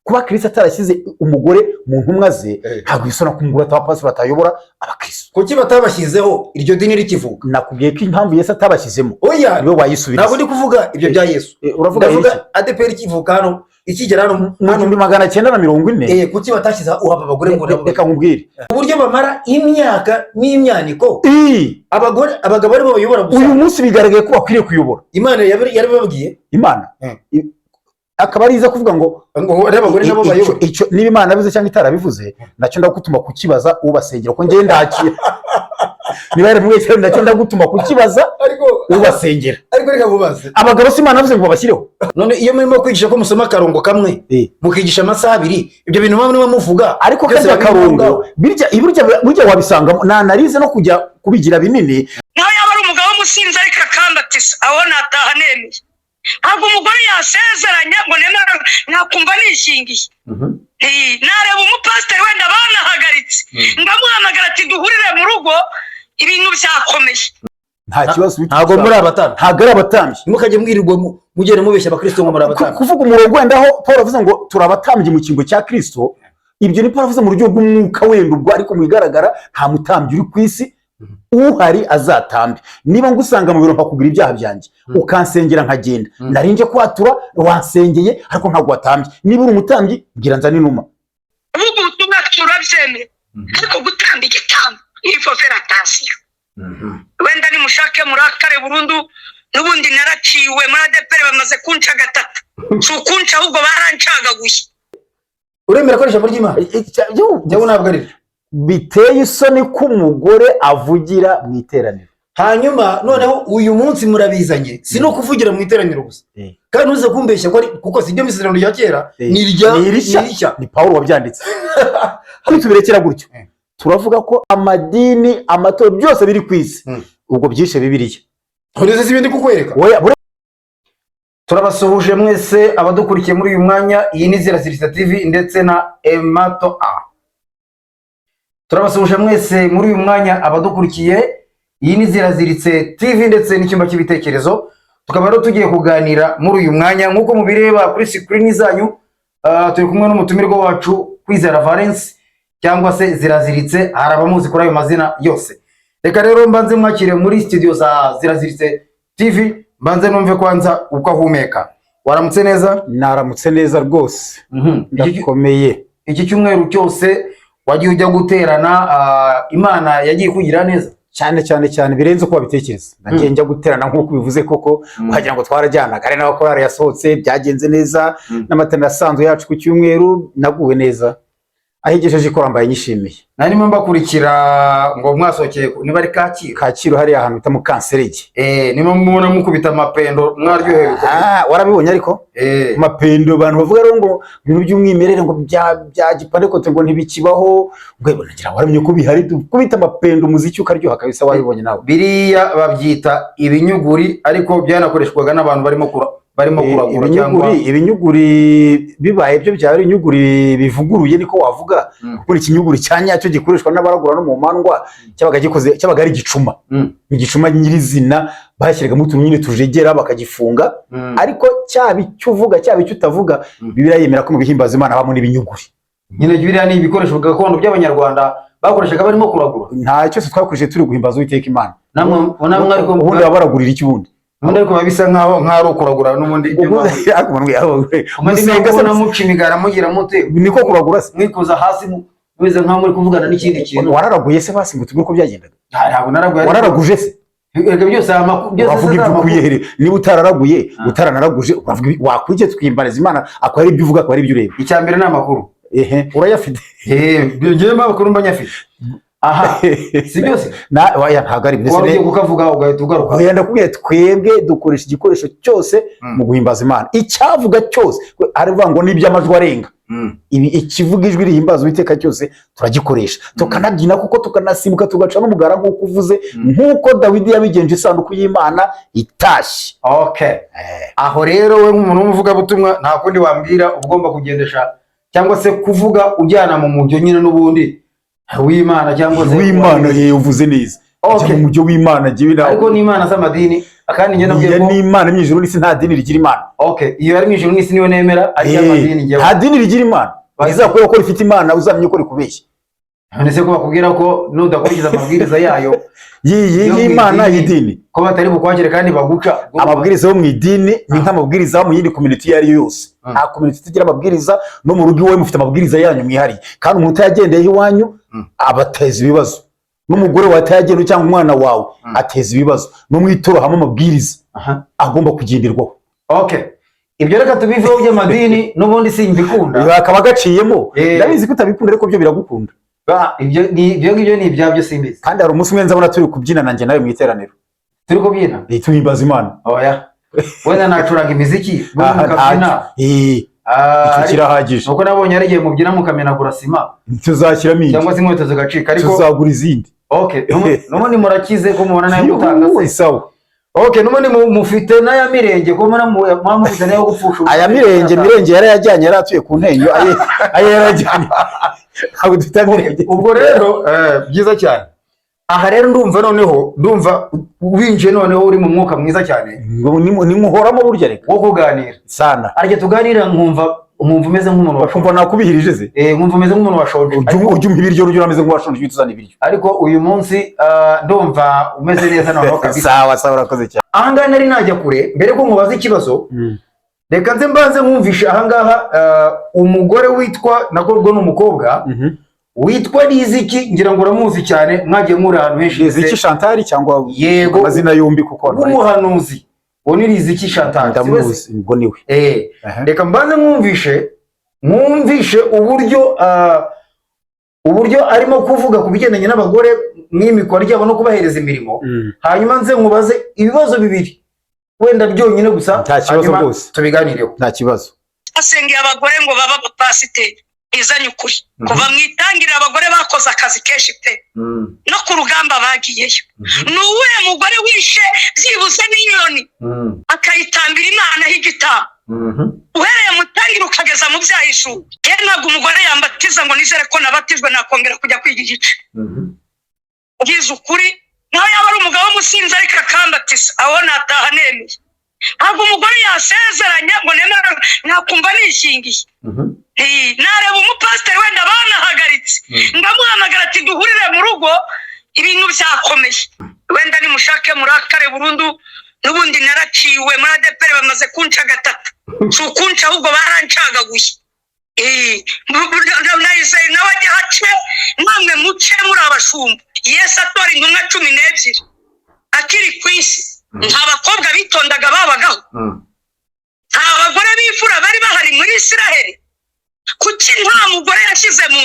kuba Kristo atarashyize umugore mu ntumwa ze ntabwo isona kumugura atapasura atayobora abakristo. Kuki batabashyizeho iryo dini rikivuga? Nakubwiye ko impamvu Yesu atabashyizemo oya niwe wayisubira. ntabwo ndi kuvuga ibyo bya Yesu, uravuga iki? ADPR kivuka hano ikigera hano mu 1940 kuki batashyize uhaba abagore ngo nabo reka nkubwire uburyo bamara imyaka n'imyaniko abagabo aribo bayobora gusa. Uyu munsi bigaragaye ko bakwiriye kuyobora. Imana yarababwiye, Imana akaba ariza kuvuga ngo abagore nabo bayobora. Icyo niba Imana bivuze cyangwa itarabivuze nacyo ndagutuma kukibaza ubasengera ko ngiye ndakira. Niba yari mwese nacyo ndagutuma kukibaza ubasengera. Ariko reka kubaza abagabo si Imana bivuze ngo babashyireho. None iyo murimo kwigisha ko musoma akarongo kamwe mukigisha amasaha 2 ibyo bintu bamwe muvuga ariko kaza karongo burya wabisanga na analize no kujya kubigira binini. Nawe yaba ari umugabo musinzi ariko akambatisa aho nataha nemeye. Ntabwo umugore yasezeranya ngo nemera nakumva nishingiye. Nareba umupasiteri wenda banahagaritse ndamuhamagara ati duhurire mu rugo ibintu byakomeye. Nta kibazo ntago muri abatambyi, ntago ari abatambyi. Mukajye mwirirwa mugere mubeshya abakristo ngo muri abatambyi. Kuvuga umurongo wenda aho Paul avuze ngo turabatambye mu kingo cya Kristo, ibyo ni Paul avuze mu buryo bw'umwuka wenda ubwo, ariko mu bigaragara nta mutambyi uri ku isi uhari azatambe. Niba ngusanga mu biro mpakubwira ibyaha byanjye ukansengera nkagenda narinje kwatura wansengeye ariko ntabwo watambye. Niba uri umutambyi bwira nza n'inuma ubu ubutumwa turabyemeye ariko gutamba igitambo ifoferatasiyo wenda nimushake murakare burundu n'ubundi naraciwe muri ADPR bamaze kunca gatatu sukunca ahubwo barancagaguye. Uremera ko ijambo ry'Imana jyawe ntabwo ari biteye isoni ko umugore avugira mu iteraniro. Hanyuma noneho uyu munsi murabizanye si no kuvugira mu iteraniro gusa kandi uze kumbeshya ko kuko si byo misezerano rya kera ni irishya ni Paulo wabyanditse. Kwitubirekera gutyo turavuga ko amadini amatora byose biri ku isi ubwo byishe Bibiliya. Ureze ibindi kukwereka. Turabasuhuje mwese abadukurikiye muri uyu mwanya. Iyi ni Ziraziritse TV ndetse na Emato A. Turabasuhuje mwese muri uyu mwanya abadukurikiye. Iyi ni Ziraziritse TV ndetse n'icyumba cy'ibitekerezo. Tukaba rero tugiye kuganira muri uyu mwanya nkuko mubireba kuri screen zanyu. Turi kumwe n'umutumirwa wacu Kwizera Valence cyangwa se Ziraziritse, harabamuzi kuri ayo mazina yose. Reka rero mbanze mwakire muri studio za Ziraziritse TV, mbanze numve kwanza uko ahumeka. Waramutse neza? Naramutse neza rwose. Ndakomeye. Iki cyumweru cyose wagiye ujya guterana, Imana yagiye kugira neza cyane birenze uko babitekereza. Nagiye njya guterana nkuko bivuze koko wagira ngo twarajyana kare naho ko yasohotse byagenze neza n'amatenda asanzwe yacu ku cyumweru naguwe neza. Ahigejeje ko rambaye nyishimiye. Nari mbakurikiira ngo mwasokeye niba ari Kacyiru hari ahantu bita mu Kanserege. Nimo mubona mukubita amapendo mwaryohewe. Warabibonye ariko amapendo abantu bavuga rero ngo ibintu by'umwimerere ngo bya gipandekote ngo ntibikibaho ngo nagira waramenye ko bihari kubita amapendo umuziki ukaryoha kabisa. Wabibonye nawe biriya babyita ibinyuguri ariko byanakoreshwaga n'abantu barimo kuragura cyangwa ibinyuguri bibaye byo byari inyuguri bivuguruye niko wavuga. Kuri ikinyuguri cyanyacyo gikoreshwa n'abaragura no mu mandwa cyabaga ari gicuma. Igicuma nyirizina bashyiragamo utuntu nyine tujegera bakagifunga ariko cyabi cyuvuga cyabi cyutavuga Bibiliya yemera ko mu bihimbaza Imana habamo n'ibinyuguri. Nyine Bibiliya ni ibikoresho gakondo by'Abanyarwanda bakoreshaga barimo kuragura. Nta cyose twakoresheje turi guhimbaza Uwiteka Imana. Namwe ariko ubundi babaragurira iki bundi ariko babisa nkaho kuragura n'ubundi musenga se namuca imigara mugira mute niko kuragura se mwikoza hasi mwize nkaho muri kuvugana n'ikindi kintu. Wararaguye se basi ngo tubwire ko byagendaga? Ntabwo naraguye. Wararaguje se? Ega byose bavuga iby'ukuyehere. Niba utararaguye utaranaraguje wakurikiye twimbariza Imana akora ibyo uvuga akora ibyo ureba. Icya mbere n'amakuru urayafite. Ngiye makuru mbanyafite. Aha si byose waya ntago ari byose wagiye kukavuga ugahita ugaruka. Oya ndakubwiye twebwe dukoresha igikoresho cyose mu guhimbaza Imana. Icyavuga cyose arivuga ngo n'iby'amajwi arenga ibi ikivuga ijwi rihimbaza Uwiteka cyose turagikoresha. Tukanabyina kuko tukanasimbuka tugaca n'umugara nk'uko uvuze nk'uko Dawidi yabigenje isanduku y'Imana itashye. Aho rero we nk'umuntu w'umuvuga butumwa nta kundi wambwira ugomba kugendesha cyangwa se kuvuga ujyana mu mujyo nyine n'ubundi w'Imana cyangwa se w'Imana. Uvuze neza Okay. mu mujyo w'Imana giwe nawe. Ariko ni Imana z'amadini akandi njye nabwiye Iyo ko ni Imana mu ijuru n'isi nta dini rigira Imana. okay, iyo ari mu ijuru n'isi niyo nemera ariko amadini njye. Nta dini rigira Imana. Izakora ko rifite Imana uzamenye ko rikubeshya. None se ko bakubwira ko nudakurikiza amabwiriza yayo Iyi Imana y'idini. Ko batari bukwakire kandi baguca. Amabwiriza yo mu idini ni nk'amabwiriza mu yindi community yari yose. Nta community tugira amabwiriza no mu rugo iwe mufite amabwiriza yanyu mwihariye. Kandi umuntu yagendeye iwanyu abateza ibibazo. N'umugore watayagenda cyangwa umwana wawe ateza ibibazo. No mwitoro hamwe amabwiriza agomba kugenderwaho. Okay. Ibyo reka tubiveho by'amadini n'ubundi simbikunda. Bakaba gaciyemo. Ndabizi ko utabikunda ariko byo biragukunda. Ibyo ni ibyabyo simbizi. Kandi hari umunsi umwe nzabona turi kubyina nanjye nawe mu iteraniro. Turi kubyina? Tuhimbaza Imana. Oya. Wenda nacuranga imiziki, mukabyina. Icyo kirahagije. Nuko nabonye ari igihe mubyina mukamenagura sima. Tuzashyiramo indi. Cyangwa se inkweto zigacika ariko tuzagura izindi. Okay. N'ubundi murakize ko mubona nayo gutanga se. Sawa. Okay, n'ubundi mufite n'aya mirenge ko mufite nayo gupfusha. Aya mirenge yarayajyanye yaratuye ku ntenyo aye yarajyanye. Ntabwo tutamirenge. Ubwo rero byiza cyane. Aha rero ndumva winje noneho uri mu mwuka mwiza cyane. Ni muhoramo burya reka. Wo kuganira. Sana. Ariko tuganira nkumva umeze nk'umuntu washonje. Nakubihirije ze. Nkumva umeze nk'umuntu washonje. Ujya ibiryo uryo urameze nk'uwashonje bituzana ibiryo. Ariko uyu munsi ndumva umeze neza noneho kabisa. Sawa urakoze cyane. Ahangaha nari najya kure mbere ko mubaza ikibazo. Reka nze mbanze nkumvisha ahangaha umugore witwa nakorwa n'umukobwa witwa Riziki, ngira ngo uramuzi cyane, mwagiye muri ahantu henshi. Riziki Chantal cyangwa yego amazina yombi kuko umuhanuzi wo ni Riziki Chantal. Ndamuzi ngo niwe. Reka mbanze mwumvishe uburyo arimo kuvuga ku bigendanye n'abagore n'imikoro ryabo no kubahereza imirimo. Hanyuma nze nkubaze ibibazo bibiri wenda byonyine gusa. Nta kibazo rwose. Tubiganireho. Nta kibazo. Asengeye abagore ngo baba abapasiteri. Izanye ukuri. Kuva mwitangirira abagore bakoze akazi kenshi pe. No ku rugamba bagiyeyo. Nuwe mugore wishe byibuze miliyoni. Akayitambira Imana h'igitabo. Uhereye mutangira ukageza mu byahishu. Ntabwo umugore yambatiza ngo nizere ko nabatijwe nakongera kujya kwiga igice. Ugize ukuri nawe yaba ari umugabo w'umusinzi ariko akambatiza aho nataha nemeye. Ntabwo umugore yasezeranya ngo nemera nakumva nishingiye. Nareba umupasiteri wenda banahagaritse ngamuhamagara ati duhurire mu rugo ibintu byakomeye wenda nimushake murakare burundu n'ubundi naraciwe muri ADPR bamaze kunca gatatu sukunca ahubwo barancagaguye nahise nawe ajya hace namwe muce muri abashumba Yesu atora intumwa 12 akiri ku isi nta bakobwa bitondaga babagaho nta bagore b'imfura bari bahari muri Isiraheli kuki nta mugore yashyize mu.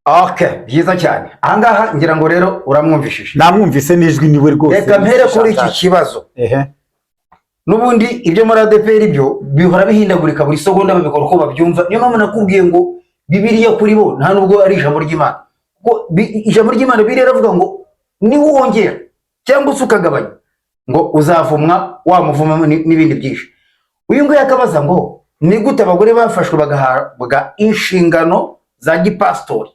Okay, byiza cyane. Ahangaha ngira ngo rero uramwumvishije. Namwumvise n'ijwi niwe rwose. Reka mpere kuri iki kibazo. Nubundi ibyo muri ADPR ibyo bihora bihindagurika buri segonda babikora uko babyumva. Niyo mpamvu nakubwiye ngo Bibiliya kuri bo nta nubwo ari ijambo ry'Imana. Kuko ijambo ry'Imana Bibiliya ravuga ngo ni wongera cyangwa ukagabanya ngo uzavumwa wamuvuma n'ibindi byinshi. Uyu ngo yakabaza ngo ni gute abagore bafashwe bagahabwa inshingano za gipastori.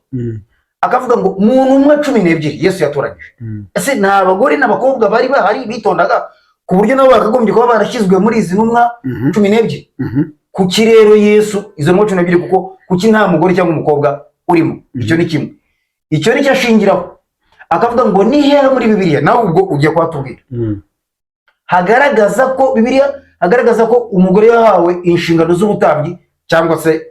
Akavuga ngo umuntu umwe 12 Yesu yatoranyije. Ese nta bagore n'abakobwa bari bahari bitondaga ku buryo nabo bakagombye kuba barashyizwe muri izi ntumwa 12. Kuki rero Yesu izo ntumwa 12 kuko kuki nta mugore cyangwa umukobwa urimo? Icyo ni kimwe. Icyo ni cyashingiraho. Akavuga ngo ni hera muri Bibiliya nawe ubwo ugiye kwatubwira. Hagaragaza ko Bibiliya agaragaza ko umugore yahawe inshingano z'ubutambyi cyangwa se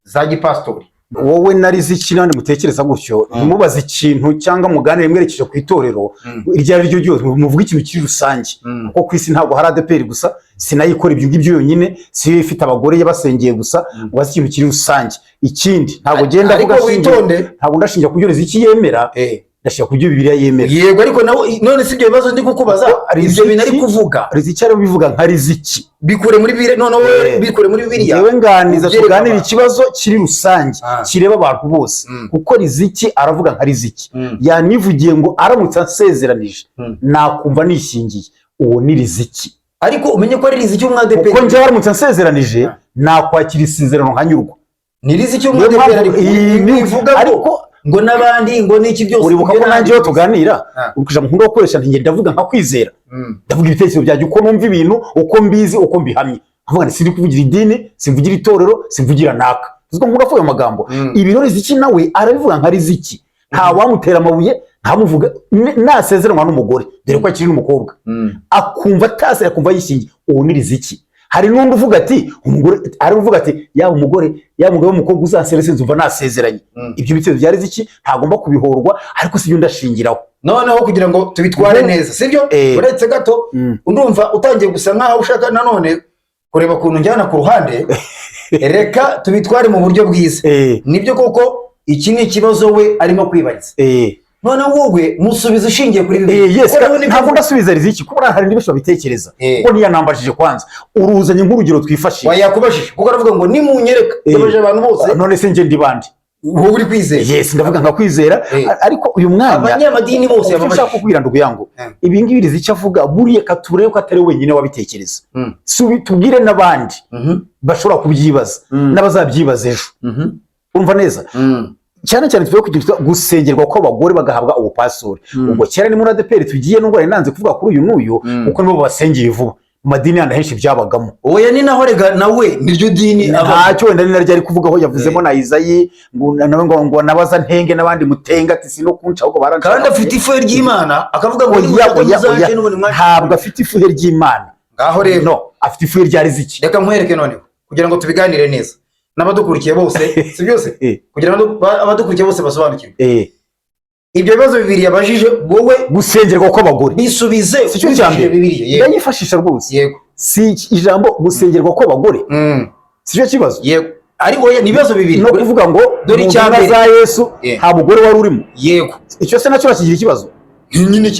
za gipastori. Wowe na Riziki nande mutekereza gutyo mubaza ikintu cyangwa muganire mwerekeje ku itorero irya ryo ryose muvuga ikintu kiri rusange kuko kwisi ntabwo hari ADPR gusa sinayikora ibyo ngibyo yonyine si ifite abagore yabasengeye gusa mubaza ikintu kiri rusange. Ikindi ntabwo genda avuga witonde ntabwo ndashinja kubyo Riziki yemera ndashaka kubyo Bibiliya yemera. Yego ariko none si ibyo bibazo ndi kukubaza ibyo bintu ari kuvuga Riziki ari bivuga nka Riziki bikure muri Bibiliya noneho bikure muri Bibiliya. Yewe nganiza tuganira ikibazo kiri rusange kireba abantu bose kuko Riziki aravuga nka Riziki yanivugiye ngo aramutse ansezeranije nakumva nishingiye uwo ni Riziki. Ariko umenye ko ari Riziki umwadepe kuko nje aramutse ansezeranije nakwakira isezerano nkanyurwa ni Riziki umwadepe ariko ngo n'abandi ngo n'iki byose uribuka ko nanjye iyo tuganira ukija nkunda gukoresha nti ndavuga nka kwizera ndavuga ibitekerezo byanjye uko numva ibintu uko mbizi uko mbihamye avuga nti siri kuvugira idini simvugira itorero simvugira naka uziko nkunda ayo magambo ibiro riziki nawe arabivuga nka riziki nta wamutera amabuye ntamuvuga nasezeranwa n'umugore dore ko akiri n'umukobwa akumva atase akumva yishingiye uwo ni riziki hari n'undi uvuga ati umugore ari uvuga ati ya umugore ya mugabo w'umukobwa uzaserese nzumva nasezeranye ibyo bitezo byari ziki ntagomba kubihorwa ariko sibyo ndashingiraho noneho kugira ngo tubitware neza sibyo uretse gato undumva utangiye gusa nkaho ushaka nanone kureba kuntu njyana ku ruhande reka tubitware mu buryo bwiza nibyo koko iki ni ikibazo we arimo kwibariza none wowe musubiza ushingiye kuri bibi ntabwo ndasubiza riziki kuko hari n'ibisho bitekereza kuko niyanambajije kwanza uruzanye nk'urugero twifashije wayakubashije kuko aravuga ngo nimunyereka yabaje abantu bose none se nje ndibandi wowe uri kwizera yes ndavuga nka kwizera ariko uyu mwanya abanyamadini bose yabashaka kukwira ndugu yangu ibi ngibi riziki avuga buriye katurebe ko atari wenyine wabitekereza tubwire n'abandi bashobora kubyibaza n'abazabyibaza ejo urumva neza cyane cyane tuvuye kugira gusengerwa ko abagore bagahabwa ubupastori ubwo kera ni muri ADPR tugiye n'ubwo nanze kuvuga kuri uyu n'uyu kuko nibo basengeye vuba mu madini yandi henshi byabagamo oya ni naho rega nawe niryo dini ntacyo wenda ni naryo ari kuvugaho yavuzemo na Izayi ngo nabaza ntenge n'abandi mutenga ati sino kunca ahubwo baranca kandi afite ifuhe ry'Imana akavuga ngo ntabwo afite ifuhe ry'Imana ngaho rero no afite ifuhe rya riziki reka nkwereke noneho kugira ngo tubiganire neza n'abadukurikiye bose si byose kugira ngo abadukurikiye bose basobanukirwe ibyo bibazo bibiri yabajije wowe gusengerwa kw'abagore bisubize si cyo cyambere bibiri yayifashisha rwose yego si ijambo gusengerwa kw'abagore si cyo kibazo yego ari oya ni bibazo bibiri no kuvuga ngo dore icyambere za Yesu nta mugore wari urimo yego icyo se nacyo kigira ikibazo nyine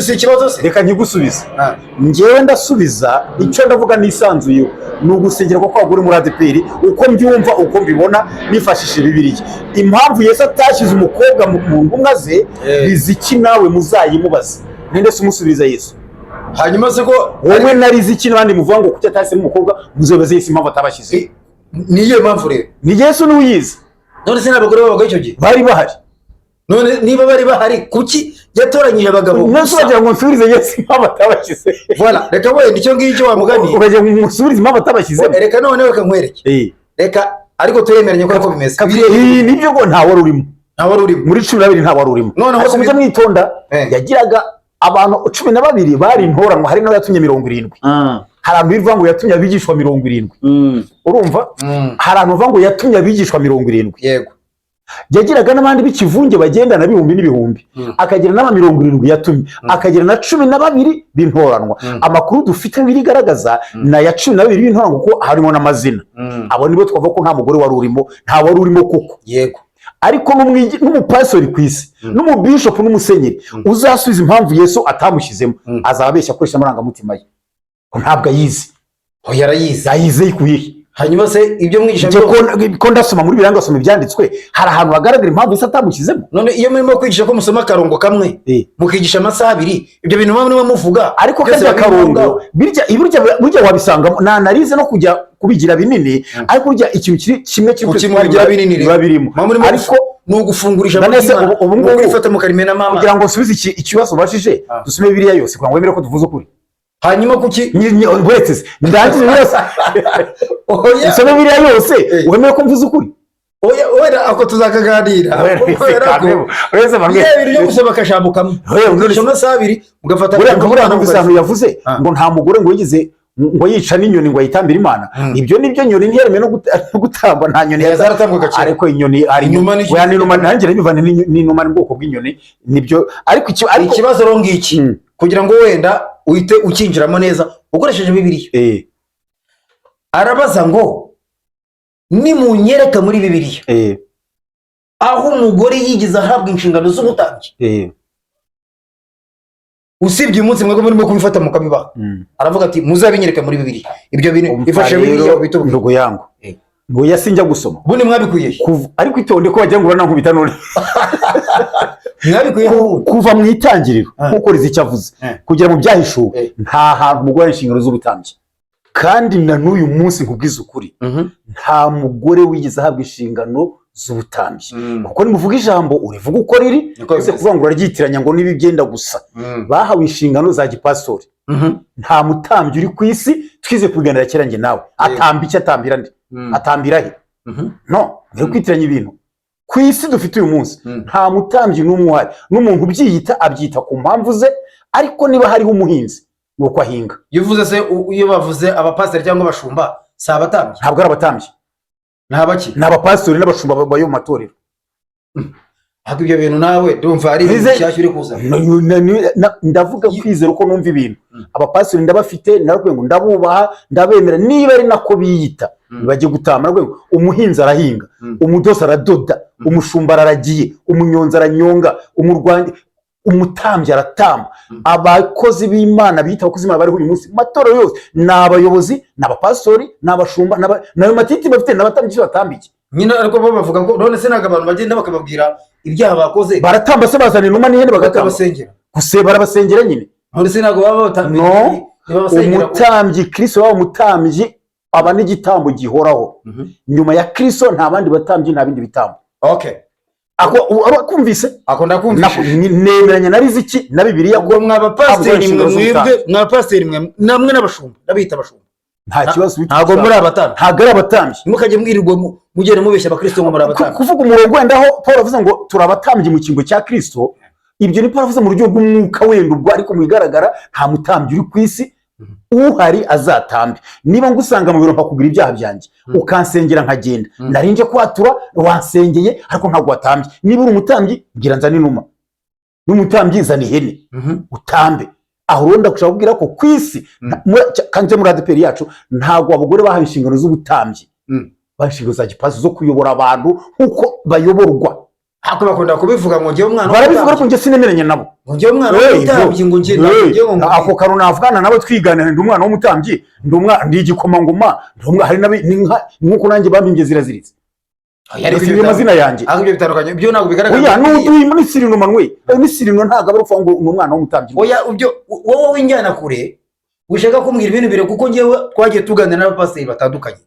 si ikibazo se reka nkigusubiza ngewe ndasubiza icyo ndavuga nisanzuye ni ugusengerwa kw'abagore muri ADPR uko mbyumva uko mbibona nifashishije Bibiliya impamvu Yesu atashyize umukobwa mu ntumwa ze riziki nawe muzayimubaza ninde se umusubiriza Yesu hanyuma se ko wowe na riziki n'abandi muvuga ngo kuki atashyizemo umukobwa muzobaze Yesu impamvu atabashyize niyo mpamvu rero ni Yesu niwe uyizi none se n'abagore b'abagore icyo gihe bari bahari none niba bari bahari kuki yatoranyije abagabo mwese wagira ngo nsubirize Yesu impamvu atabashyize voilà reka wenda icyo ngicyo wamugani ukagira ngo musubirize impamvu atabashyize reka none reka nkwereke reka ariko tuyemeranye ko bimeze nibyo ngo nta wari urimo muri 12 nta wari urimo noneho mujye mwitonda yagiraga abantu 12 bari intoranwa hari nawe yatumye 70 hari abantu bivuga ngo yatumye abigishwa 70 urumva hari abantu bivuga ngo yatumye abigishwa 70 yego yagiraga n'abandi b'ikivunge bagendana bihumbi n'ibihumbi akagira n'aba 70 yatumye akagira na 12 b'intoranwa amakuru dufite birigaragaza na ya 12 b'intoranwa kuko harimo n'amazina abo nibo twavuga ko nta mugore wari urimo nta wari urimo kuko yego ariko n'umupastori kwisi n'umubishop n'umusenyeri uzasubiza impamvu Yesu atamushyizemo azababeshya akoresha amarangamutima ye ntabwo ayizi yarayize yikuye hanyuma se ibyo mwigisha ko ndasoma muri biranga basoma ibyanditswe hari ahantu hagaragara impamvu Yesu atamushyizemo none iyo murimo kwigisha ko musoma akarongo kamwe mukigisha amasaha 2 ibyo bintu mwe muvuga ariko kajya akarongo burya wabisangamo na analize no kujya kubigira binini ariko burya ikintu kimwe kimwe binini biba birimo ariko nugufungurisha ubu ngubu kwifata mu karimena mama kugira ngo subize ikibazo bashije dusome Bibiliya yose kugira ngo wemere ko tuvuze ukuri hanyuma kuki wetse ndangize yose usome Bibiliya yose wemere ko mvuze ukuri oya ako tuzakaganira wese barwe byo gusaba akashambukamo amasaha 2 mugafata buriya yavuze ngo nta mugore ngo yigize ngo yica n'inyoni ngo ayitambire Imana ibyo nibyo nyoni ntiyareme no gutamba nta nyoni yazaratambwa cyane ariko inyoni ari inyuma nanjye bivana n'inuma n'ubwoko bw'inyoni nibyo ariko ikibazo ro ngiki kugira ngo wenda uhite ukinjiramo neza ukoresheje Bibiliya arabaza ngo nimunyereka muri Bibiliya aho umugore yigize ahabwa inshingano z'ubutambyi usibye umunsi mwebwe murimo kubifata mukabibaha aravuga ati muzabinyereka muri Bibiliya ibyo bintu ifashe Bibiliya bitubwira ndugu yangu ngo yasinjya gusoma bune mwabikuye ariko itonde ko wagira ngo uranankubita none mwabikuye kuva mu itangiriro nkuko riziki avuze kugira mu byahishuwe nta hantu umugore inshingano z'ubutambyi kandi na n'uyu munsi nkubwiza ukuri nta mugore wigeze ahabwa inshingano z'ubutambyi kuko nimuvuga ijambo urivuga uko riri ese kuvuga ngo uraryitiranya ngo nibi byenda gusa bahawe inshingano za gipastori nta mutambyi uri ku isi twize kuganira kera njye nawe atamba iki atambira nde atambira he no mbere kwitiranya ibintu ku isi dufite uyu munsi nta mutambyi n'umwe uhari n'umuntu ubyiyita abyita ku mpamvu ze ariko niba hariho umuhinzi nuko ahinga yuvuze se iyo bavuze abapasiteri cyangwa abashumba si abatambyi ntabwo ari abatambyi ntabaki ni abapasiteri n'abashumba bayo mu matorero ariko ibyo bintu nawe ndumva ari ibintu bishyashya uri kuza ndavuga kwizera uko numva ibintu abapasiteri ndabafite narakubwiye ngo ndabubaha ndabemera niba ari nako biyita bajye gutama narakubwiye ngo umuhinzi arahinga umudozi aradoda umushumba araragiye umunyonzi aranyonga umutambyi aratamba abakozi b'Imana bita abakozi b'Imana bariho uyu munsi matorero yose ni abayobozi ni abapastori ni abashumba nayo matiti bafite n'abatambyi batambiki nyine ariko bo bavuga ko none se naga abantu bagenda bakababwira ibyaha bakoze baratamba se bazana inuma n'ihene bagatambasengera guse barabasengera nyine none se nago baba batambye no umutambyi Kristo waba umutambyi aba n'igitambo gihoraho nyuma ya Kristo nta bandi batambyi nta bindi bitambo okay akumvise ako ndakumvishe nemeranya na riziki na Bibiliya ko mwabapasiteri mwe namwe n'abashumba nabita abashumba nta kibazo ntago muri abatambyi ntago ari abatambyi mukaje mwirirwa mugere mubeshya abakristo ngo muri abatambyi kuvuga umurongo wenda aho Paul avuze ngo turabatambyi mu kingo cya Kristo ibyo ni Paul avuze mu buryo bw'umwuka wenda ubwo ariko mubigaragara nta mutambyi uri ku isi uhari azatambe niba ngusanga mu biro mpakubwira ibyaha byanjye ukansengera nkagenda narinje kwatura wansengeye ariko ntabwo watambye niba uri umutambyi ngira nzana inuma n'umutambyi zana ihene utambe aho rero ndakushaka kubwira ko ku isi kandi muri ADPR yacu ntabwo abagore bahawe inshingano z'ubutambyi bashinzwe za gipasi zo kuyobora abantu nkuko bayoborwa ako bakunda kubivuga ngo ngiye umwana barabivuga ariko ngiye sinemeranya nabo ngiye umwana w'umutambyi ngo ngiye ako kantu navugana nabo twiganira ndi umwana w'umutambyi ndi igikomangoma hari nkuko nanjye bampinge ziraziritse ariko amazina yanjye aho ibyo bitandukanye byo ntabwo bigaragara oya n'uduhima n'isirino manwe n'isirino ntabwo ari uvuga ngo ni umwana w'umutambyi oya ubyo wowe w'injyana kure wishaka kumbwira ibintu bire kuko ngewe twagiye tuganira n'abapasiteri batandukanye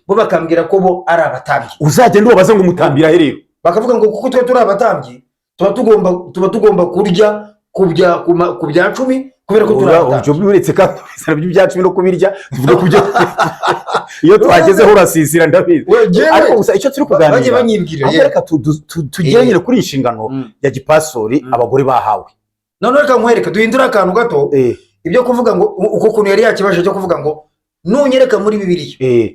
bo bakambwira ko bo ari abatambyi uzagenda ubabaze ngo umutambira he rero bakavuga ngo kuko twe turi abatambyi tuba tugomba kurya ku bya 10 kubera ko turi abatambyi ubyo biretse kandi bizana bya 10 no kubirya tuvuge kubyo iyo twagezeho urasisira ndabizi ariko gusa icyo turi kuganira reka tugenyere kuri inshingano ya gipasori abagore bahawe none reka nkwereka duhindura akantu gato ibyo kuvuga ngo uko kuntu yari yakibasha cyo kuvuga ngo nunyereka muri Bibiliya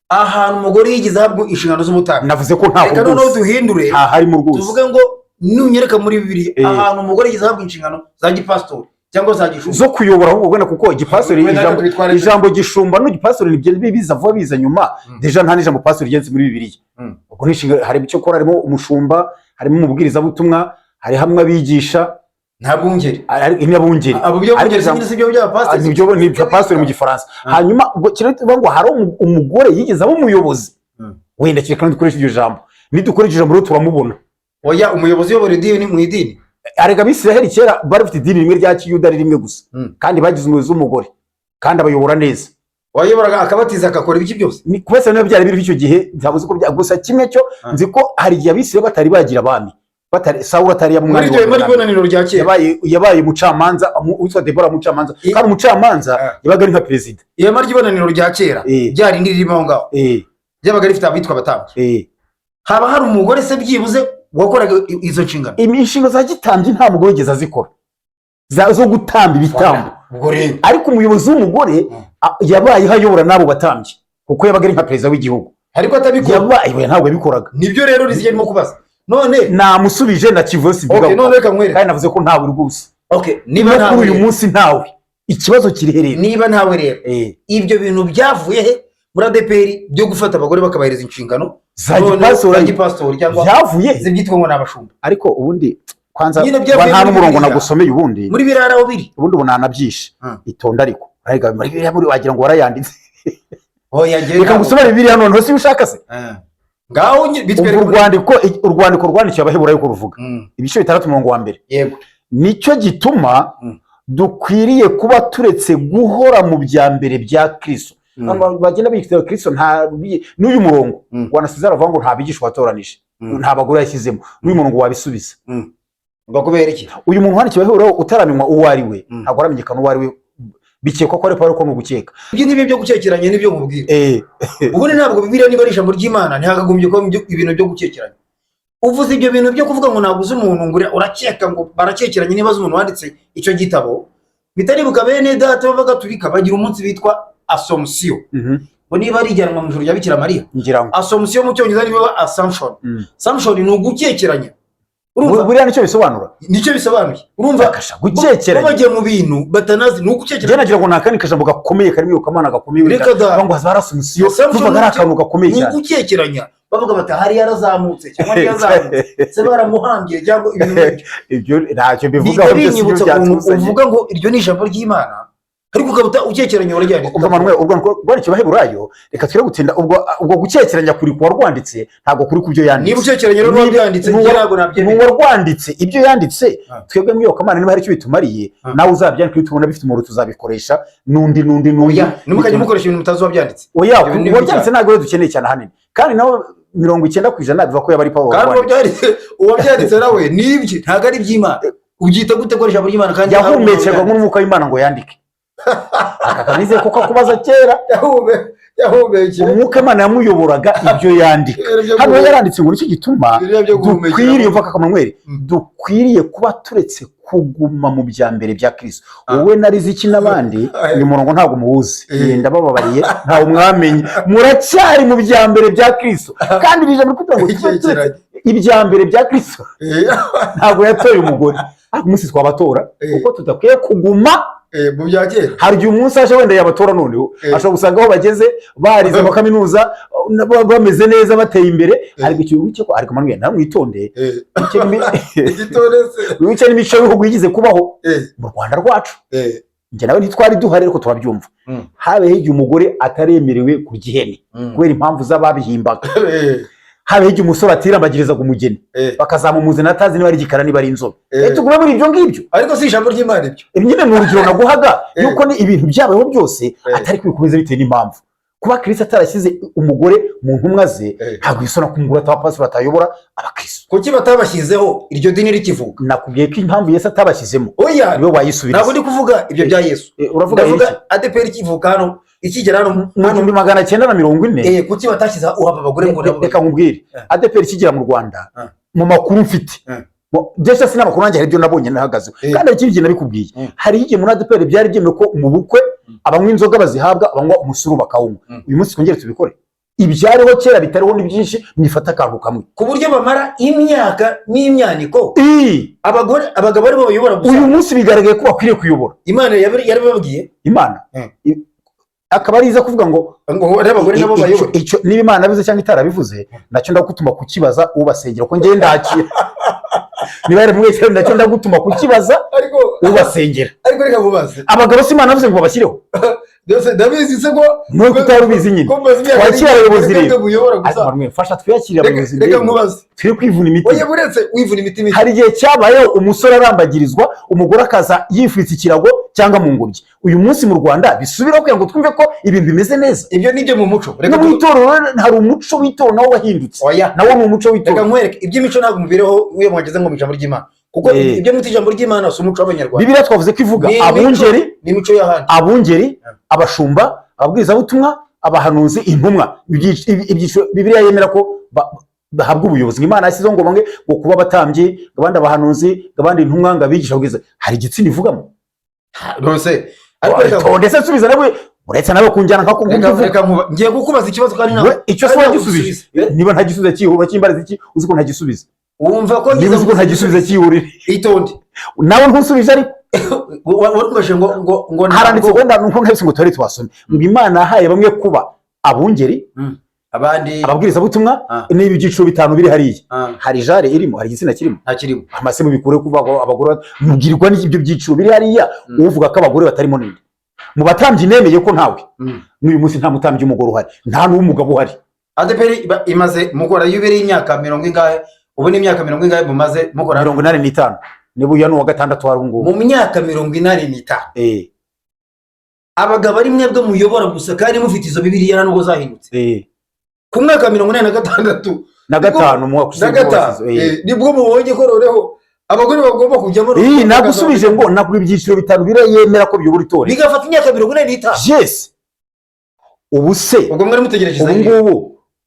ahantu umugore yigize ahabwa inshingano z'ubutambyi navuze ko nta reka none duhindure harimo rwose tuvuge ngo nunyereka muri Bibiliya ahantu umugore yigize ahabwa inshingano za gipastori cyangwa za gishumba zo kuyobora ahubwo ubona kuko igipastori ijambo gishumba no gipastori nibyo biza vuba biza nyuma deja nta n'ijambo pastori ryenze muri Bibiliya ubwo nishinga hari icyo kora harimo umushumba harimo umubwiriza butumwa hari hamwe abigisha ntabungeri inabungeri abo byo bungeri sinzi ibyo by'abapastori nibyo ni pastori mu gifaransa hanyuma ubwo kiretse ngo hari umugore yigeze abo umuyobozi wenda kireka dukoresha iryo jambo nidukoresha ijambo rero turamubona oya umuyobozi uyobora idini mu idini arega Abisiraheli kera bari bafite idini rimwe rya Kiyuda rimwe gusa kandi bagize umuyobozi w'umugore kandi abayobora neza wayoboraga akabatiza akakora ibiki byose ni kubese niyo byari biri icyo gihe ntabuze ko gusa kimwe cyo nzi ko hari igihe Abisiraheli batari bagira abami Sawuli atari yamwari muri bonaniro rya kera yabaye umucamanza witwa Debora umucamanza kandi umucamanza yabaga ari nka president yamari ibonaniro rya kera byari ndirimo aho ngaho byabaga rifite abitwa abatambyi haba hari umugore se byibuze wakoraga izo nshingano imishinga za gitambyi nta mugore wigeze azikora zo gutamba ibitambo ariko umuyobozi w'umugore yabaye hayobora n'abo batambyi kuko yabaga ari nka president w'igihugu ariko atabikora yabaye ntabwo yabikoraga nibyo rero rizigirimo kubaza none namusubije na kivosi bigaho none reka nkwereka kandi navuze ko ntawe rwose niba ntawe uyu munsi ntawe ikibazo kirihereye niba ntawe rero ibyo bintu byavuye he muri ADPR byo gufata abagore bakabahereza inshingano za gipastori cyangwa byavuye zibyitwa ngo nabashumba ariko ubundi kwanza nta n'umurongo nagusomeye ubundi muri birara aho biri ubundi ubunanabyishe itonda ariko ariko muri Bibiliya muri wagira ngo warayanditse reka ngusomere Bibiliya none hose ushaka se ngaho bitwereka urwandiko rwandikiye abaheburayo ko ruvuga ibice 6 umurongo wa mbere yego nicyo gituma dukwiriye kuba turetse guhora mu bya mbere bya Kristo bagenda bikitira Kristo n'uyu murongo wanasize aravuga ngo nta bigisha watoranije nta bagore yashyizemo n'uyu murongo wabisubiza ngo kubera iki uyu muntu wandikiweho utaramenywa uwo ari we ntabwo aramenyekana uwo ari we bikekwa ko ari Pawulo ko n'ugukeka ibyo nibyo byo gukekeranya nibyo nkubwira ubundi ntabwo Bibiliya niba ari ijambo ry'Imana ntihagagombye ko ibintu byo gukekeranya uvuze ibyo bintu byo kuvuga ngo naguze umuntu ngo urakeka ngo barakekeranye niba umuntu wanditse icyo gitabo bitaribuka bene data bavuga turika bagira umunsi bitwa Assomption ngo niba ari ijyanwa mu ijuru rya Bikira Mariya Assomption mu cyongereza niba Assumption Assumption ni ugukekeranya buriya nicyo bisobanura nicyo bisobanuye urumva gukekeranya bagiye mu bintu batanazi no gukekeranya nagira ngo nakani kajambo gakomeye karimo ukamana gakomeye ngo hazara Assomption kuvuga ari akantu gakomeye cyane gukekeranya bavuga bati hari yarazamutse cyangwa yazamutse se baramuhambye cyangwa ibyo ntacyo bivuga aho byose uvuga ngo iryo ni ijambo ry'Imana ariko ukabuta ukekeranya warajyanye ubwo Manuel ubwo icyo baheburayo reka twire gutinda ubwo gukekeranya kuri kuwa rwanditse ntabwo kuri kubyo yanditse niba ukekeranya rero byanditse ngira nabyo ni warwanditse ibyo yanditse twebwe mwiyo kamana niba hari icyo bitumariye nawe uzabyandika iyo tubona bifite umuro tuzabikoresha nundi nimukajya mukoresha ibintu mutazi wabyanditse wabyanditse ntabwo dukeneye cyane hanini kandi nawe 90% biva ko yaba ari Pawulo kandi uwabyanditse nawe nibyo ntabwo ari iby'Imana ubyita gute ko ijambo ry'Imana kandi yahumekerwa n'umwuka w'Imana ngo yandike akakanize kuko kubaza kera yahumekeye umwuka Imana yamuyoboraga ibyo yandika hano yaranditse ngo nicyo gituma dukwiriye mvaka Manuel dukwiriye kuba turetse kuguma mu bya mbere bya Kristo wowe narize iki nabandi uyu murongo ntabwo muwuzi ndabababariye ntawe mwamenye muracyari mu bya mbere bya Kristo kandi bije muri kugira ngo ibya mbere bya Kristo ntabwo yatoye umugore umunsi twabatora kuko tudakwiye kuguma mu byakera hari igihe umunsi aje wenda yabatora noneho ashobora gusanga aho bageze barize mu kaminuza bameze neza bateye imbere ariko icyo wice ko ariko Manuel namwitonde wice n'imico y'ibihugu yigize kubaho mu Rwanda rwacu njye nawe ntitwari duhari ariko turabyumva habeho igihe umugore ataremerewe kurya ihene kubera impamvu z'ababihimbaga habeho igihe umusore atirambagirizaga umugeni bakazamumuzana atazi niba ari igikara niba ari inzobe tugume muri ibyo ngibyo ariko si ijambo ry'Imana ibyo nyine ni urugero naguhaga yuko ni ibintu byabayeho byose atari kubikomeza bitewe n'impamvu kuba Kristo atarashyize umugore mu ntumwa ze ntabwo isona ko umugore atapasura atayobora abakristo kuki batabashyizeho iryo dini rikivuga nakubwiye ko impamvu Yesu atabashyizemo oya niwe wayisubiriza ntabwo ndi kuvuga ibyo bya Yesu uravuga iki ADPR kivuka hano ikigera hano mu 1940 kuki batashyize uhaba abagore ngo reka nkubwire ADPR ikigera mu Rwanda mu makuru mfite byose sinamakuru nanjye hari ibyo nabonye nahagaze kandi ikindi gihe nabikubwiye hari igihe muri ADPR byari byemewe ko mu bukwe abanywa inzoga bazihabwa abanywa umusuru bakawunywa uyu munsi twongere tubikore ibyariho kera bitariho ni byinshi mwifata akantu kamwe ku buryo bamara imyaka n'imyaniko abagabo aribo bayobora gusa uyu munsi bigaragaye ko bakwiriye kuyobora Imana yarababwiye Imana akaba ariza kuvuga ngo abagore nabo bayobora icyo niba Imana bivuze cyangwa itarabivuze nacyo ndagutuma kukibaza ubasengera ko ngende ndakira niba ari mwese nacyo ndagutuma kukibaza ubasengera ariko reka kubaza abagabo si Imana bivuze ngo babashyireho byose ndabizi se ko nuko utarubizi nyine twakira abayobozi rero fasha twiyakire abayobozi reka nkubaze turi kwivuna imiti oya buretse wivuna imiti hari igihe cyabayeho umusore arambagirizwa umugore akaza yifitse ikirago cyangwa mu ngobyi uyu munsi mu Rwanda bisubiraho kugira ngo twumve ko ibintu bimeze neza ibyo nibyo mu muco reka twitorero hari umuco w'itorero nawo wahindutse nawo ni umuco w'itorero reka nkwereke iby'imico ntabwo mubireho wiye mwageze ngo mu ijambo ry'Imana kuko ibyo mwita ijambo ry'Imana si umuco w'Abanyarwanda Bibiliya twavuze ko ivuga abungeri n'imico y'ahandi abungeri abashumba ababwirizabutumwa abahanuzi intumwa ibyiciro Bibiliya yemera ko bahabwa ubuyobozi Imana yashyizeho ngo bamwe ngo kuba abatambyi abandi abahanuzi abandi intumwa ngo abigisha ubwiza hari igitsina ivugamo rwose ariko ndetse subiza nawe uretse nawe kunjyana nka ngiye kukubaza ikibazo kandi nawe icyo se wagisubiza niba nta gisubizo cyihura cy'imbaraga iki uzi ko nta gisubizo wumva ko niba uzi ko nta gisubizo cyihurire itonde nawe ntusubije ariko warukomeje ngo haranditse wenda nuko nkahise ngo twari twasomye ngo Imana yahaye bamwe kuba abungeri abandi ababwirizabutumwa n'ibi byiciro bitanu biri hariya hari jare irimo hari igitsina kirimo nta kirimo amase mu bikure kuva abagore mubwirwa n'ibyo byiciro biri hariya uvuga ko abagore batarimo ninde mu batambyi nemeye ko ntawe n'uyu munsi nta mutambyi umugore uhari nta n'umugabo uhari ADPR imaze mukora yubere imyaka 40 ingahe ubu ni imyaka 40 ingahe mumaze mukora 85 niba uyu wa gatandatu hari ngo mu myaka 85 abagabo ari mwebwe muyobora gusa kandi mufite izo Bibiliya nubwo zahindutse ku mwaka 86 na gatanu mu mwaka nibwo mubonye ko noneho abagore bagomba kujyamo nagusubije ngo nakuri ibyiciro bitanu birayemera ko byobura itorero bigafata imyaka 45 yes ubu se ubwo mwari mutegereje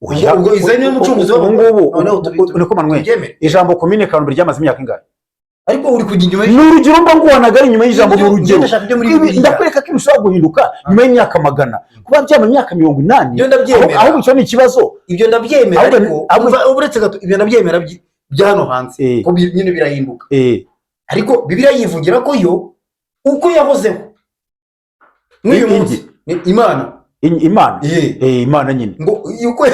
ubwo izanye n'umucunguzi w'ubu niko manwe ijambo komine Kanombe ryamaze imyaka ingahe ariko uri kujya inyuma n'urugero mba ngubanaga ari inyuma y'ijambo n'urugero ndakwereka ko ibishobora guhinduka nyuma y'imyaka 100 kuba byama imyaka 80 aho icyo ni ikibazo ibyo ndabyemera ariko uretse gato ibyo ndabyemera bya hano hanze ko nyine birahinduka ariko Bibiliya yivugira ko yo uko yahozeho n'uyu munsi Imana nyine ngo uko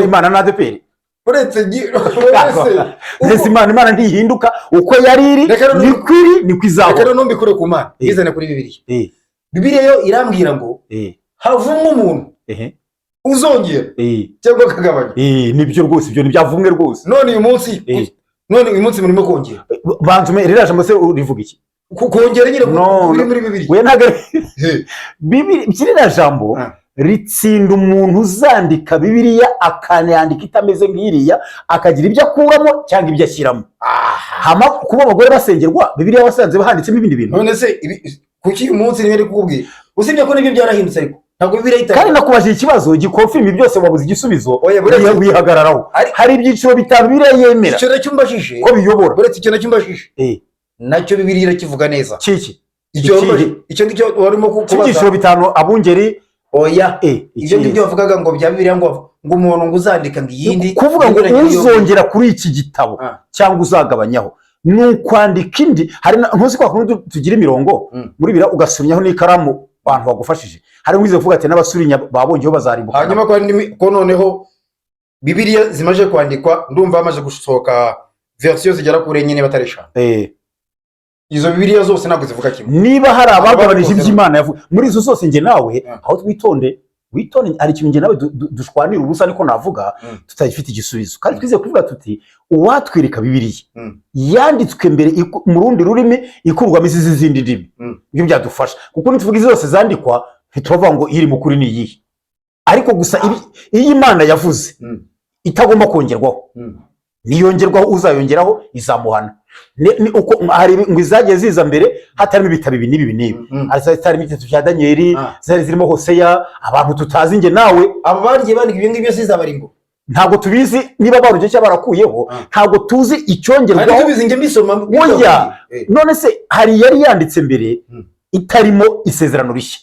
Imana na ADPR uretse Imana ntihinduka uko yari iri ni kwizaba rero numbikure ku Mana bizana kuri Bibiliya Bibiliya yo irambwira ngo havumwe umuntu uzongera cyangwa kagabanya nibyo rwose ibyo nibyavumwe rwose none uyu munsi murimo kongera banzume riraje mose urivuga iki kongera nyine kuri muri Bibiliya we ntago Bibiliya jambo ritsinda umuntu uzandika Bibiliya akanayandika itameze nk'iriya akagira ibyo akuramo cyangwa ibyo ashyiramo hama kuba abagore basengerwa Bibiliya wasanze bahanditsemo ibindi bintu none se kuki uyu munsi niwe kubwira usibye ko nibyo byarahindutse ariko ntabwo Bibiliya itari kandi nakubajije ikibazo gikonfirma byose wabuze igisubizo wihagararaho hari ibyiciro bitanu Bibiliya yemera icyo nacyo mbajije ko biyobora uretse icyo nacyo mbajije nacyo Bibiliya irakivuga neza kiki icyo ngicyo warimo kubaza ibyiciro bitanu abungeri oya ibyo ngibyo bavugaga ngo bya Bibiliya ngo umuntu ngo uzandika ngo iyindi kuvuga ngo uzongera kuri iki gitabo cyangwa uzagabanyaho nukwandika indi hari ntuzi kwa kundi tugira imirongo muri bira ugasurnyaho n'ikaramu abantu bagufashije hari mwize kuvuga ati n'abasurinya babongeho bazarimbuka hanyuma ko noneho Bibiliya zimaje kwandikwa ndumva amaze gusohoka version zigera kuri enye bataresha izo Bibiliya zose ntabwo zivuga kimwe niba hari abagabanije iby'Imana yavuga muri izo zose nge nawe aho twitonde ari ikintu nge nawe dushwanira ubusa ariko navuga tutagifite igisubizo kandi twize kuvuga tuti uwatwereka Bibiliya yanditswe mbere mu rundi rurimi ikurwamo izi zindi ndimi ibyo byadufasha kuko nituvuga izo zose zandikwa ntitubavuga ngo iri mu kuri ni iyihe ariko gusa iyi Imana yavuze itagomba kongerwaho niyongerwaho uzayongeraho izamuhana hari ngo izagiye ziza mbere hatarimo ibitabo ibi n'ibi hatarimo igitabo cya Daniyeli zari zirimo Hoseya abantu tutazi nge nawe abo bagiye bandika ibyo ngibyo sizabaringo ntabwo tubizi niba barujye cyangwa barakuyeho ntabwo tuzi icyongerwaho ariko tubizi nge mbisoma oya none se hari yari yanditse mbere itarimo isezerano rishya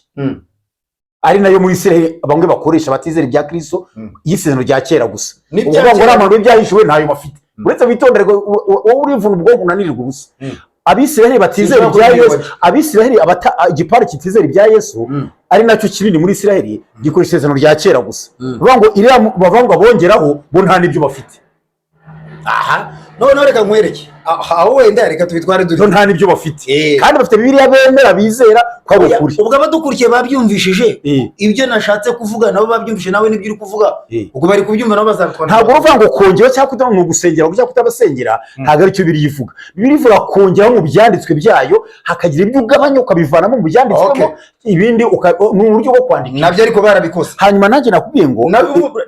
ari nayo muri Isiraheli bamwe bakoresha batizera ibya Kristo y'isezerano rya kera gusa uvuga ngo ramano byahishuwe ntayo bafite uretse bitondere wowe urivuna ubwonko unanirirwa ubusa Abisiraheli batizera ibya Yesu Abisiraheli igipari kitizera ibya Yesu ari nacyo kinini muri Isiraheli gikoresha isezerano rya kera gusa uvuga ngo iriya bavanga bongeraho bo nta nibyo bafite none reka nkwereke aho wenda reka tubitware dutyo nta nibyo bafite kandi bafite Bibiliya bemera bizera ko ari ukuri ubwo abadukurikiye babyumvishije ibyo nashatse kuvuga nabo babyumvishije nawe nibyo uri kuvuga ubwo bari kubyumva nabo bazabikora ntabwo uvuga ngo kongera cyangwa kudanga mu gusengera cyangwa kutabasengera ntabwo ari cyo Bibiliya ivuga Bibiliya ivuga kongera mu byanditswe byayo hakagira ibyo ugabanya ukabivanamo mu byanditswemo ibindi mu buryo bwo kwandika nabyo ariko barabikoze hanyuma nanjye nakubwiye ngo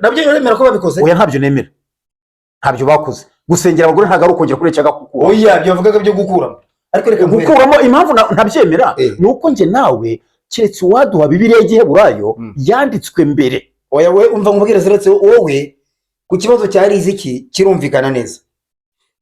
nabyo nemera ko babikoze oya ntabyo nemera ntabyo bakoze gusengera abagore ntabwo ari ukongera kuri cyaga gukura oya byo bavugaga byo gukuramo ariko reka gukuramo impamvu ntabyemera nuko nge nawe keretse waduha Bibiliya y'Igiheburayo yanditswe mbere oya we umva nkubwire zeretse wowe ku kibazo cyari iziki kirumvikana neza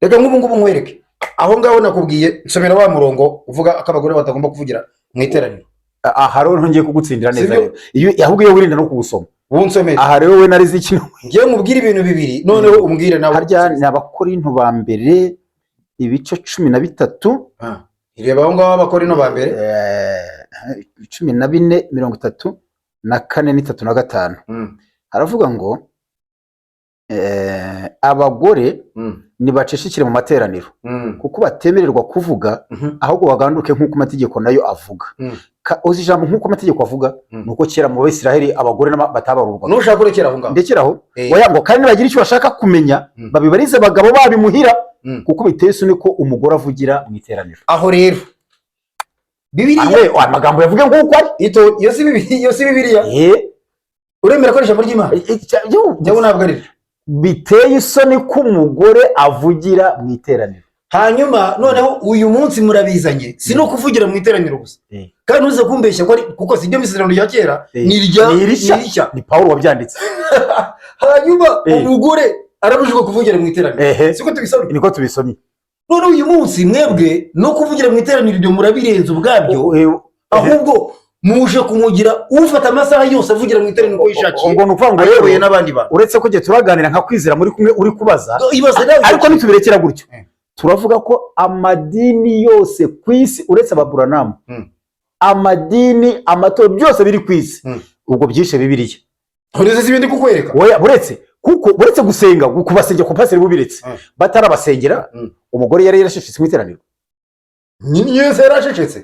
reka nk'ubu ngubu nkwereke aho ngaho nakubwiye nsomera wa murongo uvuga akabagore batagomba kuvugira mu iteraniro aha rero ntongeye kugutsindira neza iyo ahubwo iyo wirinda no kubusoma bunsomera aha rero we narizi ikintu ngiye nkubwire ibintu bibiri noneho umbwire nawe harya ni Abakorinto ba mbere ibice 13 ireba aho ngaho Abakorinto ba mbere 14:34 na 4:35 haravuga ngo abagore nibacishikire mu materaniro kuko batemererwa kuvuga ahubwo baganduke nk'uko amategeko nayo avuga uzi ijambo nk'uko amategeko avuga nuko kera mu Bisiraheli abagore batabarurwa nushaka kurekera aho ngaho ndekeraho oya ngo kandi bagira icyo bashaka kumenya babibarize abagabo babimuhira kuko biteye isoni ko umugore avugira mu iteraniro aho rero Bibiliya amagambo yavuge nguko ari iyo si Bibiliya uremera ko ijambo ry'Imana cyangwa ntabwo ari biteye isoni ko umugore avugira mu iteraniro. Hanyuma noneho uyu munsi murabizanye si no kuvugira mu iteraniro gusa kandi uze kumbeshya ko kuko si byo misezerano rya kera ni rishya ni Pawulo wabyanditse. Hanyuma umugore arabujijwe kuvugira mu iteraniro siko tubisomye niko tubisomye. None uyu munsi mwebwe no kuvugira mu iteraniro ibyo murabirenza ubwabyo ahubwo muje kumugira ufata amasaha yose avugira mu iteraniro ko yishakiye ngo nuvuga yewe n'abandi bantu uretse ko giye turaganira nka kwizera muri kumwe uri kubaza ariko nitubirekera gutyo turavuga ko amadini yose ku isi uretse ababuranamu amadini amatora byose biri ku isi ubwo byishe Bibiliya. Uretse ibindi kukwereka uretse gusenga kubasengera ku paseri bubiretse batarabasengera umugore yari yarashishitse mu iteraniro ni yese yarashishitse.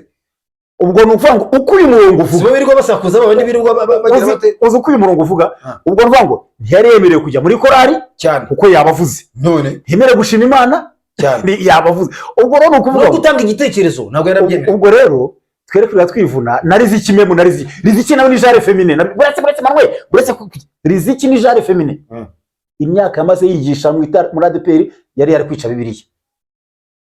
Ubwo nuvuga ngo uko uyu murongo uvuga birirwa basakuza babandi birirwa bagira bate uzi uko uyu murongo uvuga ubwo nuvuga ngo ntiyari yemerewe kujya muri korari cyane kuko yabavuze none ntiyemerewe gushima Imana cyane yabavuze. Ubwo rero nukuvuga no gutanga igitekerezo ntabwo yarabyemerewe. Ubwo rero twerekera twivuna na Riziki memu na Riziki nawe ni genre féminin buretse Manuel buretse Riziki ni genre féminin imyaka yamaze yigisha muri ADPR yari kwica Bibiliya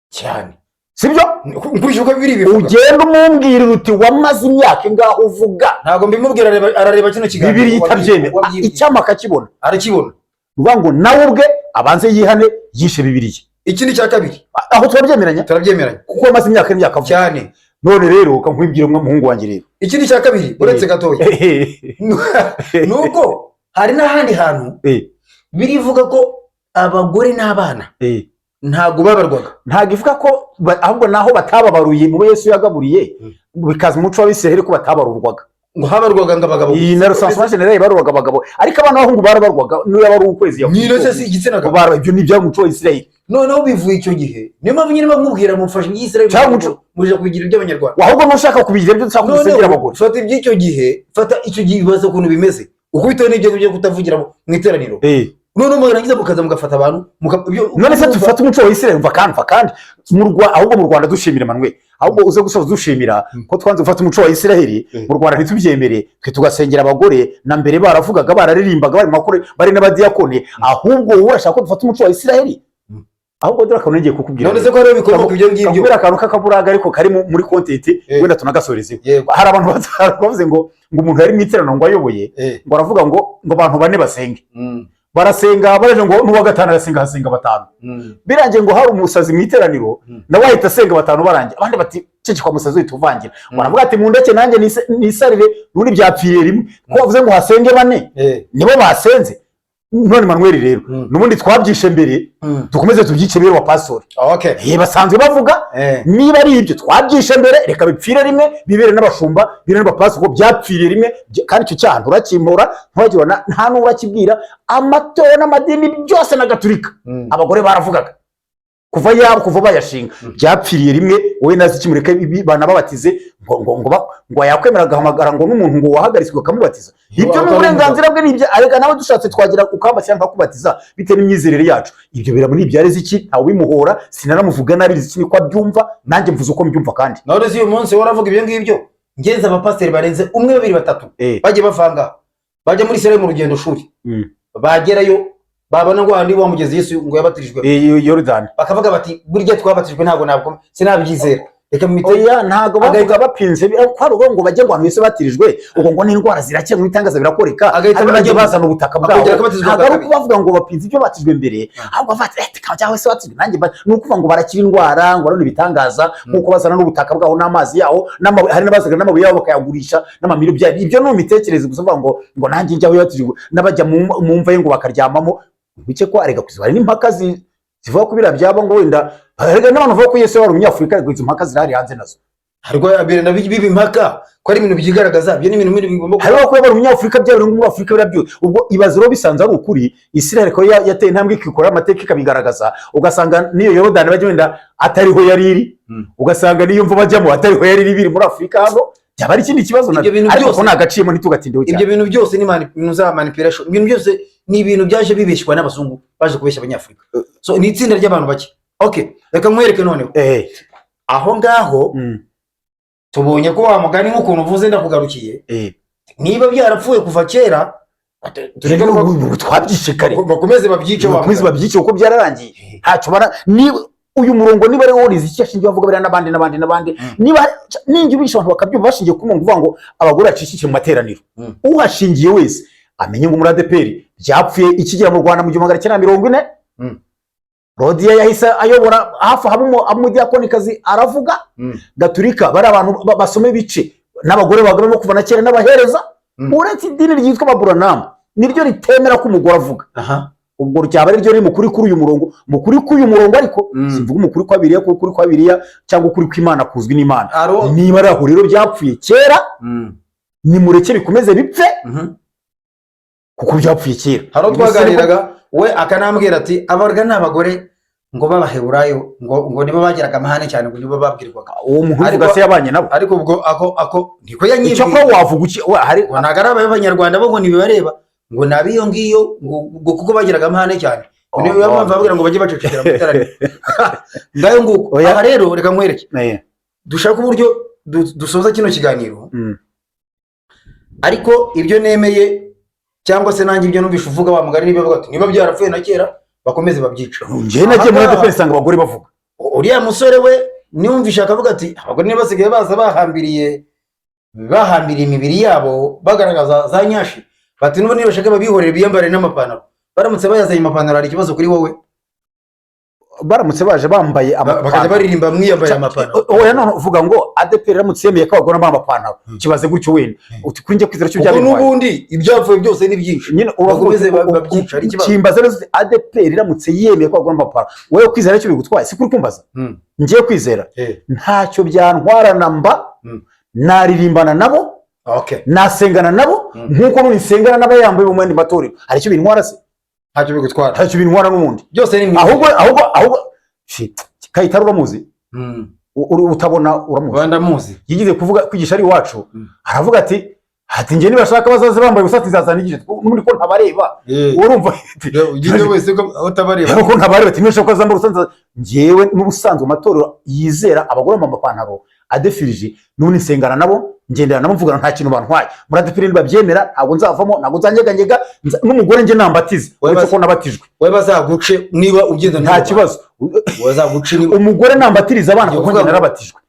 cyane sibyo nkurikije Bibiliya bivuga ugenda umumbwira uti wamaze imyaka ingaho uvuga ntabwo mbimubwira arareba kino kiganiro Bibiliya itabyemera icyama akakibona arakibona uvuga ngo nawe ubwe abanze yihane yishe Bibiliya. Ikindi cya kabiri aho turabyemeranya kuko wamaze imyaka n'imyaka cyane. None rero ukankwibwira umuhungu wanjye rero ikindi cya kabiri uretse gatoya nuko hari n'ahandi hantu birivuga ko abagore n'abana ntago babarwaga ntago ivuga ko ahubwo naho batababaruye mu Yesu yagaburiye bikaza umuco w'Abisiraheli ko batabarurwaga ngo habarwaga ngabagabo iyi na Recension rero barurwaga abagabo ariko abana bahungu barabarwaga niyo yabari ukwezi yavuye si igitsina gabo ibyo ni bya muco w'Isiraheli noneho bivuye icyo gihe niyo mpamvu nyine bamubwira mufashe y'Isiraheli muje kubigira iby'abanyarwanda ahubwo nushaka kubigira ibyo dushaka gusengera abagore fata iby'icyo gihe fata icyo gihe bibaza ukuntu bimeze uko bitewe n'ibyo byo kutavugira mu iteraniro none murangiza mukaza mugafata abantu none se tufata umuco w'Isiraheli mva kandi ahubwo mu Rwanda dushimira Manuel ahubwo uze gusoza dushimira ko twanze gufata umuco wa Isiraheli mu Rwanda ntitubyemere twe tugasengera abagore na mbere baravugaga bararirimbaga bari makuru bari n'abadiyakone ahubwo wowe urashaka ko dufata umuco wa Isiraheli ahubwo dore akantu ngiye kukubwira none se ko rero bikomoka ibyo ngibyo kubera akantu k'akaburaga ariko kari muri content wenda tunagasoreze hari abantu bavuze ngo umuntu yari mu iterano ngo ayoboye ngo aravuga ngo abantu bane basenge barasenga baraje ngo n'uwa gatanu arasenga hasenga batanu birangiye ngo hari umusazi mu iteraniro nawe ahita asenga batanu barangiye abandi bati cece kwa musazi wituvangira baravuga ati mu ndeke nanjye nisarire n'uri byapfiriye rimwe ko bavuze ngo hasenge bane nibo basenze none Manuel rero nubundi twabyishe mbere dukomeze tubyice rero wa pastor basanzwe bavuga niba ari ibyo twabyishe mbere reka bipfire rimwe bibere n'abashumba bibere n'abapastor ko byapfiriye rimwe kandi icyo cyaha nturakimpora ntwagirana nta n'urakibwira amatora n'amadini byose na Gatolika abagore baravugaga kuva bayashinga byapfiriye rimwe wowe nazi kimureka bana babatize ngo yakwemera gahamagara ngo n'umuntu ngo wahagaritswe akamubatiza ibyo ni uburenganzira bwe n'ibyo arega nawe dushatse twagira ukamba cyangwa kubatiza bitewe n'imyizerere yacu ibyo biramuri ibya Riziki ntawe bimuhora sinanamuvuga nabi Riziki niko abyumva nanjye mvuze uko mbyumva kandi none uyu munsi waravuga ibyo ngibyo ngenza abapasiteri barenze umwe babiri batatu bagiye bavanga bajya muri Israel mu rugendo shuri bagerayo babona ngo handi wamugeze Yesu ngo yabatirijwe Yordan bakavuga bati burya twabatijwe ntabwo sinabyizera reka oya ntago bavuga bapinze kwari ngo bajye ngo Yesu batirijwe ubwo ngo n'indwara zirakira mu itangaza birakoreka abajye bazana ubutaka bwabo ntago bavuga ngo bapinze ibyo batijwe mbere ahubwo bafata kajya Yesu batijwe nanjye nukuvuga ngo barakira indwara ngo arone bitangaza nkuko bazana n'ubutaka bwaho n'amazi yaho hari n'abazaga n'amabuye yabo bakayagurisha n'amamiro bya ibyo no mitekereze gusa ngo nanjye njyaho batijwe n'abajya mu mva ye ngo bakaryamamo bice ko arega kuzibara n'impaka zivuga ko bira byabo ngo wenda arega n'abantu bavuga ko Yesu wari umunyafurika ariko izo mpaka zirahari hanze nazo harwo abere na bibi impaka ko ari ibintu byigaragaza byo n'ibintu bigomba harimo ko yari umunyafurika byabo ngo Afurika birabyo ubwo ibaziro bisanze ari ukuri Israel ko yateye intambwe ikikora amateka ikabigaragaza ugasanga niyo Yordan bajye wenda atariho yari iri ugasanga niyo mva bajyamo atariho yari iri biri muri Afurika hano byaba ari ikindi kibazo ariko ko nagaciyemo ntitugatindeho cyane ibyo bintu byose ni manipulation ibintu byose ni ibintu byaje bibeshwa n'abazungu baje kubeshya abanyafurika so ni itsinda ry'abantu bake reka nkwereke noneho aho ngaho tubonye ko wa mugani nk'ukuntu uvuze ndakugarukiye niba byarapfuye kuva kera twabyishe kare bakomeze babyice kuko byararangiye ntacyo bara niba uyu murongo niba ari worize icyo ashingiye avuga bera n'abandi niba ninjye ubisha abantu bakabyumva bashingiye ku muntu uvuga ngo abagore bacishike mu materaniro uhashingiye wese amenye ngo muri ADPR byapfuye ikigera mu Rwanda mu 1940 Rodiya yahise ayobora hafi habamo amudiyakonikazi aravuga gaturika bari abantu basome bice n'abagore bagamo kuva na kera n'abahereza uretse idini ryitwa Ababuranama niryo ritemera ko umugore avuga ubwo ryaba ari ryo riri mukuri kuri uyu murongo ariko sivuga umukuri kwa Bibiliya cyangwa ukuri kw'Imana kuzwi n'Imana niba raho rero byapfuye kera ni mureke bikomeze bipfe kuko byapfuye kera haro twaganiraga we akanambwira ati abarga n'abagore ngo babaheburayo ngo nibo bagiraga amahane cyane ngo nibo babwirwaga uwo muhungu gase yabanye nabo ariko ubwo ako niko yanyibwiye icyo ko wavuga uki hari nagara abanyarwanda bo ngo nibibareba ngo nabiyo ngiyo ngo kuko bagiraga amahane cyane nibo bavuga ngo bajye bacecekera mu iterane ngayo nguko aha rero reka nkwereke dushaka uburyo dusoza kino kiganiro ariko ibyo nemeye cyangwa se nanjye ibyo numvisha uvuga wa mugari niba bavuga ati niba byarapfuye na kera bakomeze babyica nje nagiye muri ADPR sanga abagore bavuga uriya musore we niwumvisha akavuga ati abagore niba basigaye baza bahambiriye imibiri yabo bagaragaza za nyashi bati nubo niba bashaka babihorera biyambare n'amapantaro baramutse bayazanye amapantaro hari ikibazo kuri wowe baramutse baje bambaye bakajya baririmba mwiyambaye amapantaro oya none uvuga ngo ADPR ramutse yemeye ko abagore bambaye amapantaro kibaze gutyo wenda uti kuri nje kwizera cyo byari n'ubundi ibyapfuye byose ni byinshi nyine bakomeze babyica ari kibazo kimbaza neza ADPR ramutse yemeye ko abagore bambaye amapantaro wowe kwizera cyo bigutwaye si kuri kumbaza ngiye kwizera ntacyo byantwarana mba naririmbana nabo nasengana nabo nkuko nusengana n'abayambaye mu mwandi matorero hari cyo bintwara se ntacyo bigutwara ntacyo bintwara n'ubundi byose ni ahubwo Kayitare uramuzi utabona uramuzi ndamuzi yigize kuvuga kwigisha ari iwacu aravuga ati nge nibashaka bazaze bambaye ubusati zazanigije n'ubundi ko ntabareba urumva ugiye wese ko utabareba ko ntabareba ati nishaka bazamba ubusati ngewe n'ubusanzwe amatorero yizera abagore mu mapantaro adefirije n'ubundi nsengana nabo ngendera nabo mvugana nta kintu bantwaye muri ADPR babyemera ntabwo nzavamo ntabwo nzanyeganyega n'umugore nje nambatize uretse ko nabatijwe we bazaguce niba ugenda nta kibazo bazaguce niba umugore nambatiriza abana kuko njye narabatijwe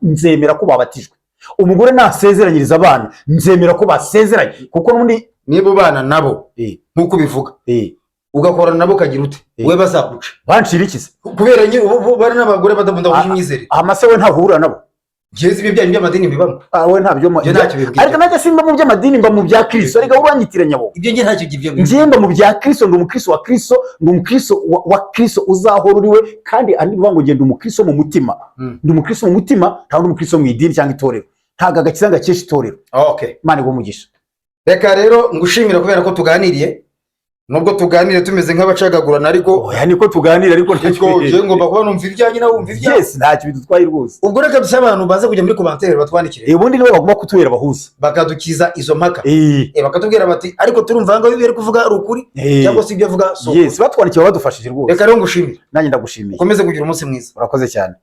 nzemera ko babatijwe umugore nasezeranyiriza abana nzemera ko basezeranye kuko n'undi niba bana nabo nkuko bivuga ugakorana nabo kagira ute we bazaguce bancira ikize kubera nyine bari n'abagore badakunda kunyizere amase we ntahura nabo Jezi ibyo byanyu by'amadini bibamo we ntabyo ariko najya simba mu by'amadini mba mu bya Kristo ariko ubanyitiranya bo ibyo nge ntacyo gibyo ngenda mu bya Kristo ndi umukristo wa Kristo ndi umukristo wa Kristo uzahora uriwe kandi andi bivuga ngo ngenda umukristo mu mutima ndi umukristo mu mutima nta ndi umukristo mu idini cyangwa itorero ntaga gakizanga cyesha itorero Imana igumugisha reka rero ngushimira kubera ko tuganiriye nubwo tuganire tumeze nk'abacagagurana ariko oya niko tuganira ariko nje ngomba kuba numva ibyanyu nawe wumva ibyanyu yes ntacyo bidutwaye rwose ubwo reka dusaba abantu baze kujya muri commentaire batwandikire ubundi nibo bagomba kutubera bahuza bakadukiza izo mpaka bakatubwira bati ariko turumva ngo bibere kuvuga ari ukuri cyangwa se ibyo avuga yes batwandikiye badufashije rwose reka rero ngushimire nanjye ndagushimiye ukomeze kugira umunsi mwiza urakoze cyane